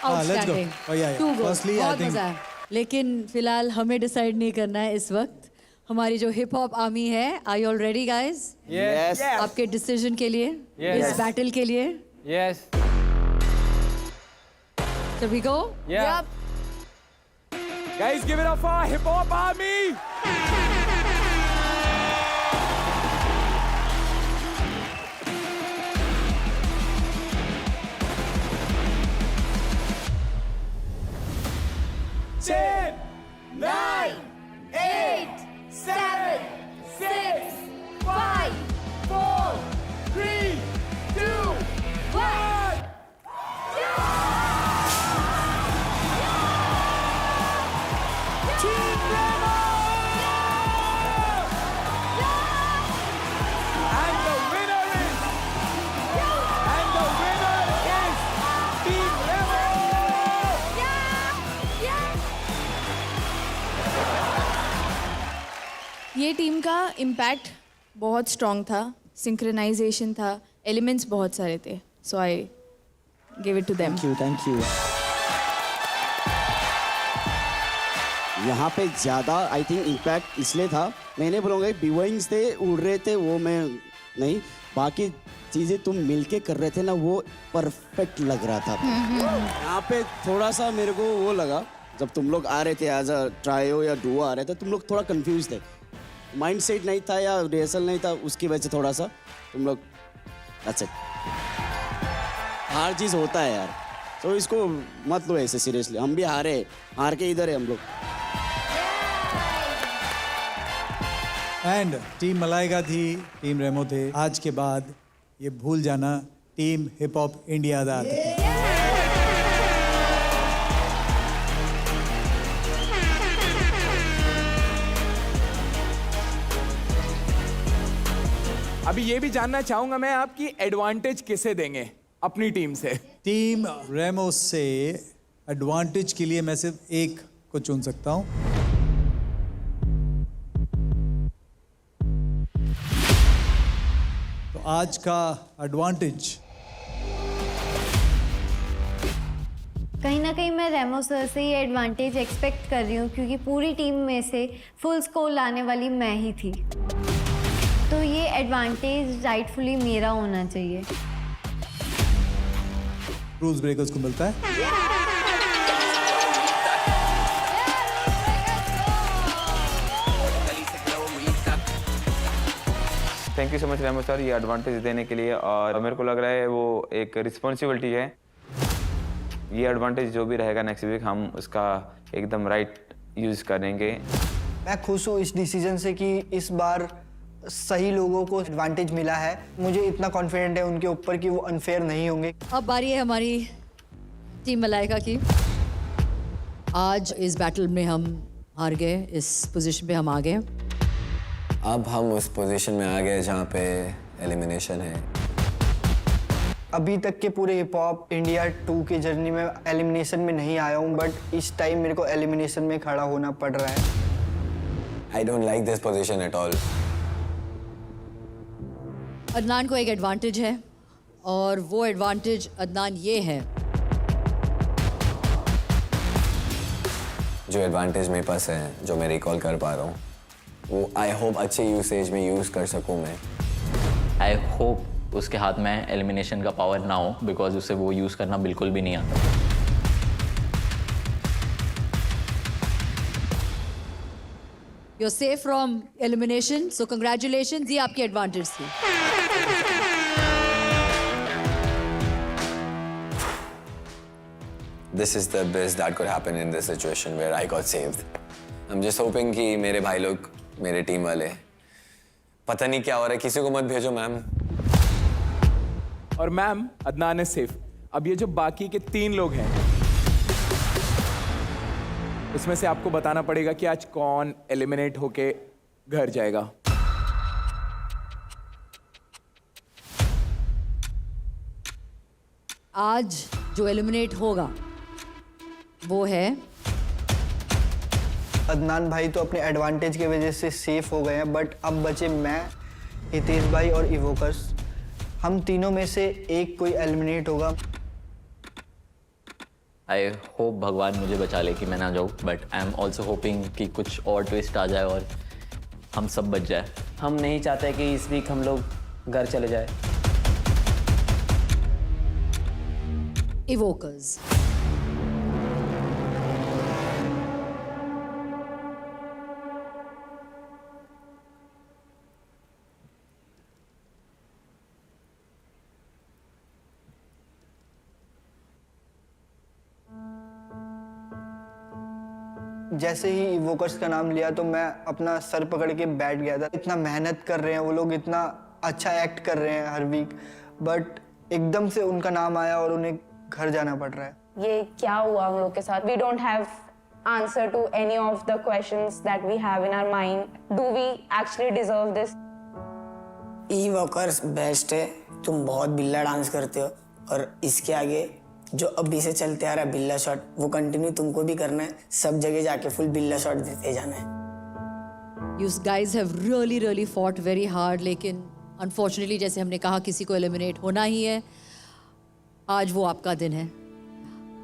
आउटस्टैंडिंग. टू गोल्स, बहुत मजा है. लेकिन फिलहाल हमें डिसाइड नहीं करना है इस वक्त. हमारी जो हिप हॉप आर्मी है, are you all ready guys? Yes. आपके डिसीजन के लिए, इस बैटल के लिए. Yes. So we go? Yeah. Guys, give it up for Hip Hop Army. Ten, 9, 8, 7, 6, 5, 4, 3, 2, 1. Team Remo! And the winner is Team Remo! ये team का impact बहुत strong था, सिंक्रोनाइजेशन था, एलिमेंट्स बहुत सारे थे. So I give it to them. Thank you. यहाँ पे ज़्यादा आई थिंक इम्पैक्ट इसलिए था, मैंने बोलूँगा बिवोइंग्स थे, उड़ रहे थे, वो मैं नहीं, बाकी चीज़ें तुम मिलके कर रहे थे ना, वो परफेक्ट लग रहा था. यहाँ पे थोड़ा सा मेरे को वो लगा, जब तुम लोग आ रहे थे एज अ ट्रायो या डुओ आ रहे थे, तुम लोग थोड़ा कंफ्यूज थे, माइंड सेट नहीं था या रिहर्सल नहीं था, उसकी वजह से थोड़ा सा तुम लोग अच्छा. हर चीज़ होता है यार, तो इसको मत लो ऐसे सीरियसली. हम भी हार के इधर है हम लोग. एंड टीम मलाइका थी, टीम रेमो थे. आज के बाद ये भूल जाना, टीम हिप हॉप इंडिया दा आते थे. अभी ये भी जानना चाहूंगा मैं, आपकी एडवांटेज किसे देंगे अपनी टीम से? टीम रेमो से एडवांटेज के लिए मैं सिर्फ एक को चुन सकता हूं. तो आज का एडवांटेज कहीं ना कहीं मैं रेमो सर से ये एडवांटेज एक्सपेक्ट कर रही हूँ, क्योंकि पूरी टीम में से फुल स्कोर लाने वाली मैं ही थी, तो ये एडवांटेज राइटफुली मेरा होना चाहिए. रूल्स ब्रेकर्स को मिलता है. Thank you so much Remo sir, ये एडवांटेज देने के लिए. और मेरे को लग रहा है वो एक रिस्पॉन्सिबिलिटी है. ये एडवांटेज जो भी रहेगा नेक्स्ट वीक, हम उसका एकदम राइट यूज करेंगे. मैं खुश हूँ इस डिसीजन से कि इस बार सही लोगों को एडवांटेज मिला है. मुझे इतना कॉन्फिडेंट है उनके ऊपर कि वो अनफेयर नहीं होंगे. अब बारी है हमारी टीम मलाइका की. आज इस बैटल में हम हार गए, इस पोजीशन पे हम आ गए. अब हम उस पोजीशन में आ गए जहाँ पे एलिमिनेशन है. अभी तक के पूरे हिप हॉप इंडिया 2 की जर्नी में एलिमिनेशन में नहीं आया हूँ, बट इस टाइम मेरे को एलिमिनेशन में खड़ा होना पड़ रहा है. I don't like this position at all. Adnan को एक एडवांटेज है, और वो एडवांटेज अदनान ये है, जो एडवांटेज मेरे पास है, जो मैं रिकॉल कर पा रहा हूँ, वो आई होप अच्छे यूसेज में यूज़ कर सकूँ मैं. आई होप उसके हाथ में एलिमिनेशन का पावर ना हो, बिकॉज उसे वो यूज़ करना बिल्कुल भी नहीं आता. You are safe from elimination, so congratulation, ये आपकी एडवांटेज थी. This is the best that could happen in this situation where I got saved. I'm just hoping कि मेरे भाई लोग, मेरे टीम वाले, पता नहीं क्या हो रहा है, किसी को मत भेजो मैम. और मैम, अदनान है सेफ. अब ये जो बाकी के 3 लोग हैं, उसमें से आपको बताना पड़ेगा कि आज कौन एलिमिनेट होके घर जाएगा. आज जो एलिमिनेट होगा वो है अदनान भाई. तो अपने एडवांटेज की वजह से सेफ हो गए हैं, बट अब बचे मैं, हितेश भाई और इवोकर्स. हम तीनों में से एक कोई एलिमिनेट होगा. आई होप भगवान मुझे बचा ले कि मैं ना जाऊँ, but I am also hopping कि कुछ और ट्विस्ट आ जाए और हम सब बच जाए. हम नहीं चाहते कि इस वीक हम लोग घर चले जाए. इवोकर्स. जैसे ही इवोकर्स का नाम लिया तो मैं अपना सर पकड़ के बैठ गया था. इतना मेहनत कर रहे हैं वो लोग, इतना अच्छा एक्ट कर रहे हैं हर वीक, बट एकदम से उनका नाम आया और उन्हें घर जाना पड़ रहा है. ये क्या हुआ हम लोग के साथ? We don't have answer to any of the questions that we have in our mind. Do we actually deserve this? इवोकर्स बेस्ट है. तुम बहुत बिल्ला डांस करते हो और इसके आगे जो अभी से चलते आ रहा है बिल्ला शॉट, वो कंटिन्यू तुमको भी करना है. सब जगह जाके फुल बिल्ला शॉट देते जाना है. You guys have really fought very hard, लेकिन unfortunately जैसे हमने कहा किसी को एलिमिनेट होना ही है. आज वो आपका दिन है.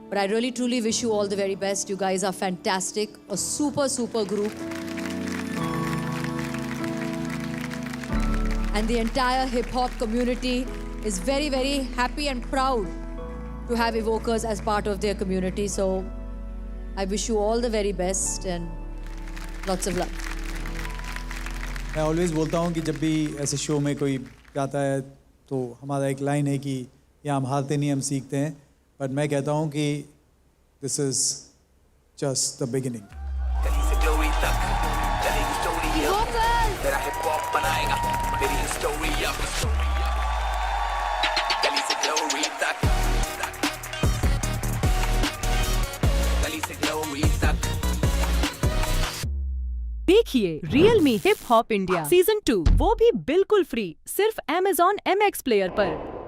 But I really truly wish you all the very best. You guys are fantastic. A super group. And the entire hip hop community is very happy and proud to have Evokers as part of their community. So I wish you all the very best and lots of luck. मैं always बोलता हूँ कि जब भी ऐसे show में कोई जाता है तो हमारा एक लाइन है कि यहाँ हम हारते नहीं, हम सीखते हैं. बट मैं कहता हूँ कि this is just the beginning. देखिए real me hip hop India season 2, वो भी बिल्कुल फ्री, सिर्फ Amazon MX प्लेयर पर.